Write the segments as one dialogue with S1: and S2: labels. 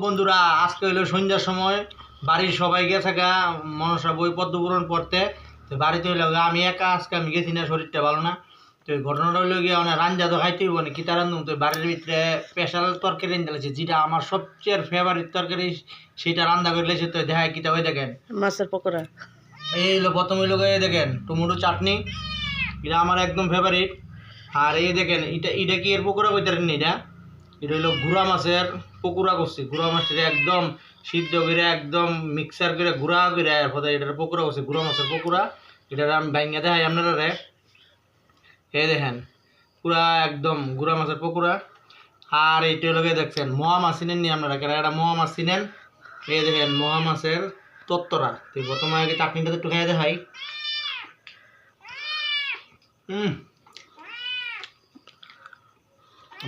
S1: বন্ধুরা, আজকে হইলো সন্ধ্যার সময়। বাড়ির সবাই গেছে গা মনসা বই পদ্মপুরাণ পড়তে। তো বাড়িতে হইলো গা আমি একা, আজকে আমি গেছি না, শরীরটা ভালো না। তো এই ঘটনাটা হইলো গিয়ে অনেক রাঞ্জা তো খাইতেই মানে কি তার রান্ধুম। তো বাড়ির ভিতরে স্পেশাল তরকারি রান্ধা লাগছে, যেটা আমার সবচেয়ে ফেভারিট তরকারি, সেটা রান্না করে লেছে। তো দেখায় কি তা ওই দেখেন
S2: মাছের পকোড়া।
S1: এই হলো প্রথম হইলো গিয়ে দেখেন টমেটো চাটনি, এটা আমার একদম ফেভারিট। আর এই দেখেন এটা এটা কি এর পকোড়া কইতারেন এটা, এটা হইলো গুড়া মাছের পকোড়া করছি। গুড়া মাছটা একদম সিদ্ধ করে একদম মিক্সার করে গুঁড়া করে এরপর এটার পকোড়া করছি, গুড়া মাছের পকোড়া। এটা আমি ভাঙ্গা দেখাই আপনারা রে, এই দেখেন পুরা একদম গুড়া মাছের পকোড়া। আর এইটা হলো গিয়ে দেখছেন মহা মাছ চিনেন নি আপনারা, কেন এটা মহা মাছ চিনেন? এই দেখেন মহা মাছের তত্তরা। তো প্রথমে আগে চাটনিটা একটু খাই দেখাই।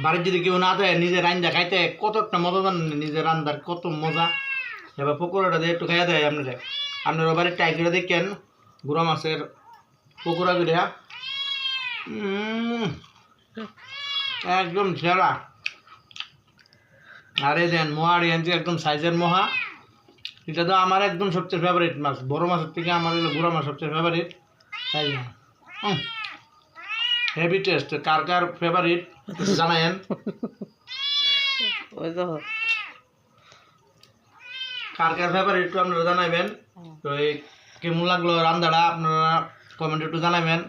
S1: বাড়ির যদি কেউ না দেয় নিজে রান্না খাইতে কত একটা মজা, জানেন নিজের রান্নার কত মজা। এবার পকোড়াটা দিয়ে একটু খাইয়া দেয় আপনারা, আপনারা বাড়ির ট্রাই করে দেখেন গুঁড়া মাছের পকোড়া করে একদম সেরা। আরে দেন মহারি আনছি একদম সাইজের মহা, এটা তো আমার একদম সবচেয়ে ফেভারিট মাছ। বড় মাছের থেকে আমার হলো গুঁড়া মাছ সবচেয়ে ফেভারিট। তাই হেভি টেস্ট। কার কার ফেভারিট জানায়েন।
S2: ওই তো
S1: কার কার ফেভারিট একটু আপনারা জানাবেন। তো এই কেমন লাগলো রান্নাটা আপনারা কমেন্টে একটু জানাবেন।